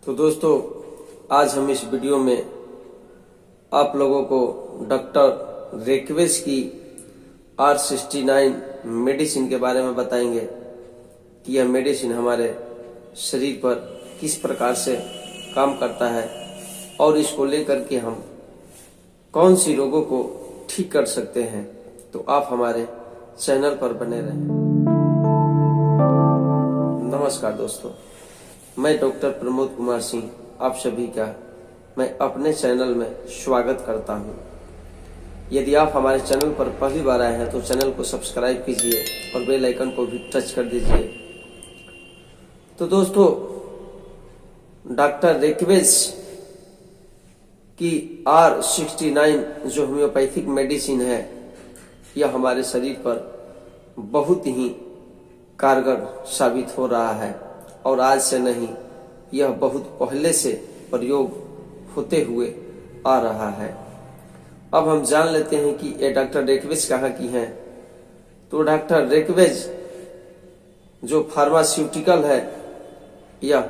तो दोस्तों, आज हम इस वीडियो में आप लोगों को डॉक्टर रेकवेज की R69 मेडिसिन के बारे में बताएंगे कि यह मेडिसिन हमारे शरीर पर किस प्रकार से काम करता है और इसको लेकर के हम कौन सी रोगों को ठीक कर सकते हैं। तो आप हमारे चैनल पर बने रहें। नमस्कार दोस्तों, मैं डॉक्टर प्रमोद कुमार सिंह आप सभी का मैं अपने चैनल में स्वागत करता हूं। यदि आप हमारे चैनल पर पहली बार आए हैं तो चैनल को सब्सक्राइब कीजिए और बेल आइकन को भी टच कर दीजिए। तो दोस्तों, डॉक्टर रेकवेज की R69 जो होम्योपैथिक मेडिसिन है, यह हमारे शरीर पर बहुत ही कारगर साबित हो रहा है और आज से नहीं, यह बहुत पहले से प्रयोग होते हुए आ रहा है। अब हम जान लेते हैं कि ये डॉक्टर रेकवेज कहाँ की हैं। तो डॉक्टर रेकवेज जो फार्मास्यूटिकल है, यह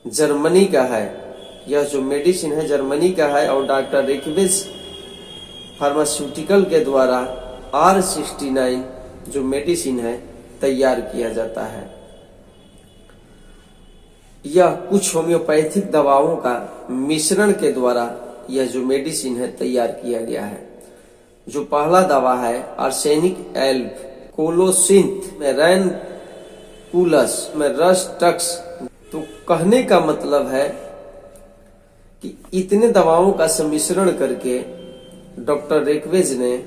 जर्मनी का है। यह जो मेडिसिन है जर्मनी का है और डॉक्टर रेकवेज फार्मास्यूटिकल के द्वारा R69 जो मेडिसिन है तैयार किया जाता है। यह कुछ होम्योपैथिक दवाओं का मिश्रण के द्वारा यह जो मेडिसिन है तैयार किया गया है। जो पहला दवा है आर्सेनिक एल्ब कोलोसिंथ में रैनकुलस में रस्टक्स। तो कहने का मतलब है कि इतने दवाओं का सम्मिश्रण करके डॉक्टर रेकवेज ने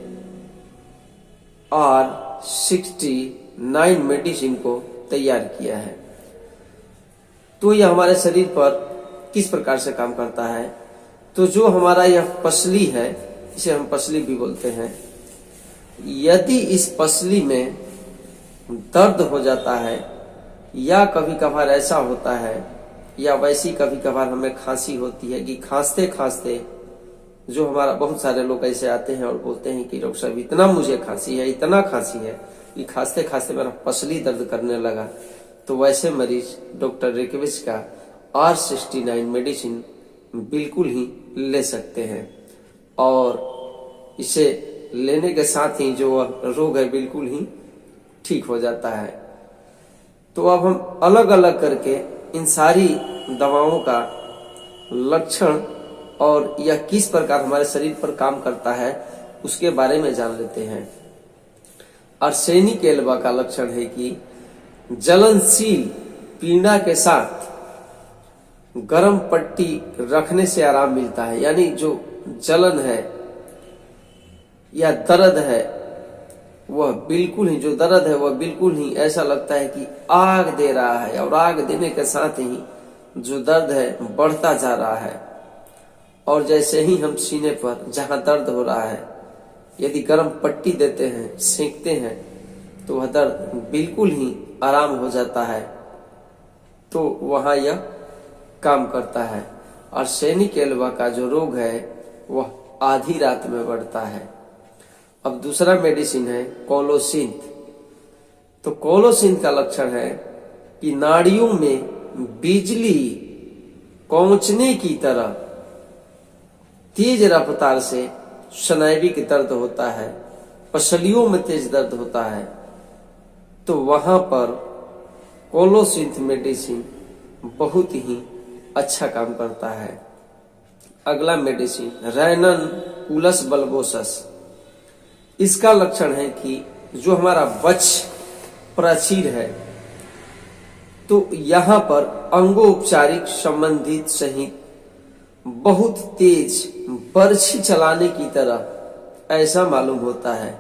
R69 मेडिसिन को तैयार किया है। तो यह हमारे शरीर पर किस प्रकार से काम करता है। तो जो हमारा यह पसली है, इसे हम पसली भी बोलते हैं, यदि इस पसली में दर्द हो जाता है या कभी कभार ऐसा होता है या वैसी कभी कभार हमें खांसी होती है कि खांसते खांसते जो हमारा बहुत सारे लोग ऐसे आते हैं और बोलते हैं कि डॉक्टर साहब इतना मुझे खांसी है, इतना खांसी है कि खांसते खांसते मेरा पसली दर्द करने लगा। तो वैसे मरीज डॉक्टर रेकवेज का R69 मेडिसिन बिल्कुल ही ले सकते हैं और इसे लेने के साथ ही जो रोग है बिल्कुल ही ठीक हो जाता है। तो अब हम अलग अलग करके इन सारी दवाओं का लक्षण और यह किस प्रकार हमारे शरीर पर काम करता है उसके बारे में जान लेते हैं। आर्सेनिक एल्बा का लक्षण है कि जलनशील पीड़ा के साथ गर्म पट्टी रखने से आराम मिलता है। यानी जो जलन है या दर्द है वह बिल्कुल ही ऐसा लगता है कि आग दे रहा है और आग देने के साथ ही जो दर्द है बढ़ता जा रहा है। और जैसे ही हम सीने पर जहां दर्द हो रहा है यदि गर्म पट्टी देते हैं, सेंकते हैं, तो वह दर्द बिल्कुल ही आराम हो जाता है। तो वहां यह काम करता है। आर्सेनिक एल्बा का जो रोग है वह आधी रात में बढ़ता है। अब दूसरा मेडिसिन है कोलोसिंथ। तो कोलोसिंथ का लक्षण है कि नाड़ियों में बिजली पहुंचने की तरह तेज रफ्तार से स्नायविक दर्द होता है, पसलियों में तेज दर्द होता है। तो वहां पर कोलोसिंथ मेडिसिन बहुत ही अच्छा काम करता है। अगला मेडिसिन रैनकुलस बल्बोसस। इसका लक्षण है कि जो हमारा वक्ष प्राचीर है, तो यहाँ पर अंगोपचारिक संबंधित सहित बहुत तेज बर्छी चलाने की तरह ऐसा मालूम होता है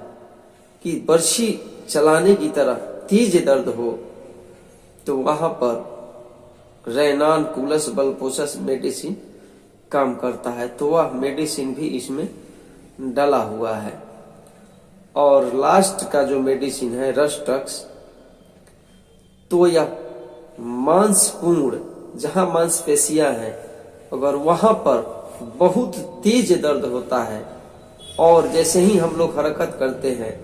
कि बर्छी चलाने की तरह तेज दर्द हो। तो वहां पर रैनकुलस बल्बोसस मेडिसिन काम करता है। तो वह मेडिसिन भी इसमें डला हुआ है। और लास्ट का जो मेडिसिन है रस्टक्स, तो यह मांसपूर्ण जहां मांसपेशियां हैं, अगर वहां पर बहुत तेज दर्द होता है और जैसे ही हम लोग हरकत करते हैं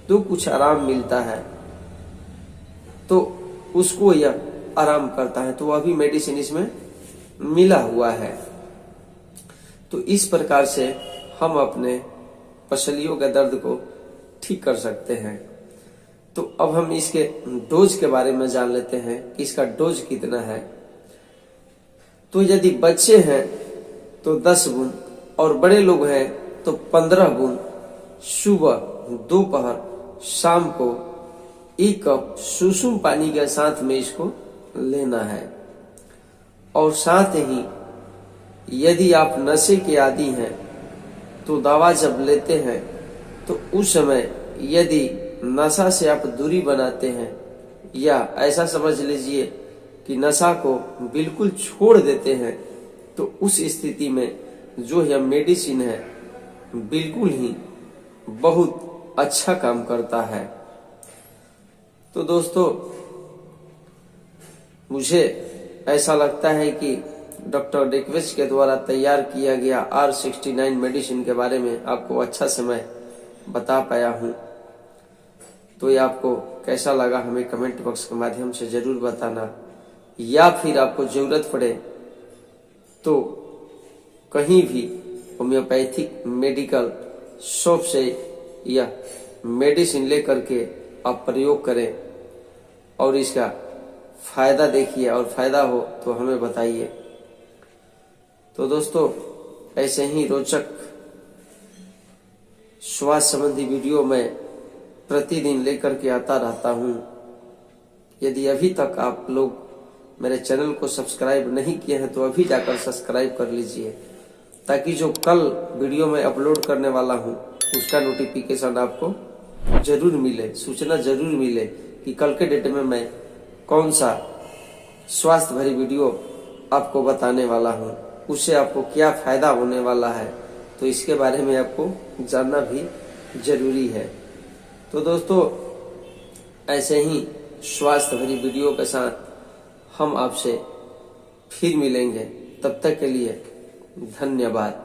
तो कुछ आराम मिलता है, तो उसको यह आराम करता है। तो वह भी मेडिसिन इसमें मिला हुआ है। तो इस प्रकार से हम अपने पसलियों के दर्द को ठीक कर सकते हैं। तो अब हम इसके डोज के बारे में जान लेते हैं कि इसका डोज कितना है। तो यदि बच्चे हैं तो 10 बूंद और बड़े लोग हैं तो 15 बूंद सुबह, दोपहर, शाम को 1 कप सुसुम पानी के साथ में इसको लेना है। और साथ ही यदि आप नशे के आदी हैं तो दवा जब लेते हैं तो उस समय यदि नशा से आप दूरी बनाते हैं या ऐसा समझ लीजिए कि नशा को बिल्कुल छोड़ देते हैं तो उस स्थिति में जो यह मेडिसिन है बिल्कुल ही बहुत अच्छा काम करता है। तो दोस्तों, मुझे ऐसा लगता है कि डॉक्टर डेकवेस के द्वारा तैयार किया गया R69 मेडिसिन के बारे में आपको अच्छा से मैं बता पाया हूं। तो ये आपको कैसा लगा हमें कमेंट बॉक्स के माध्यम से जरूर बताना, या फिर आपको जरूरत पड़े तो कहीं भी होम्योपैथिक मेडिकल शॉप से यह मेडिसिन लेकर के आप प्रयोग करें और इसका फायदा देखिए, और फायदा हो तो हमें बताइए। तो दोस्तों, ऐसे ही रोचक स्वास्थ्य संबंधी वीडियो मैं प्रतिदिन लेकर के आता रहता हूं। यदि अभी तक आप लोग मेरे चैनल को सब्सक्राइब नहीं किए हैं तो अभी जाकर सब्सक्राइब कर लीजिए, ताकि जो कल वीडियो मैं अपलोड करने वाला हूं उसका नोटिफिकेशन आपको जरूर मिले, सूचना जरूर मिले कि कल के डेट में मैं कौन सा स्वास्थ्य भरी वीडियो आपको बताने वाला हूं, उससे आपको क्या फायदा होने वाला है। तो इसके बारे में आपको जानना भी जरूरी है। तो दोस्तों, ऐसे ही स्वास्थ्य भरी वीडियो के साथ हम आपसे फिर मिलेंगे। तब तक के लिए धन्यवाद।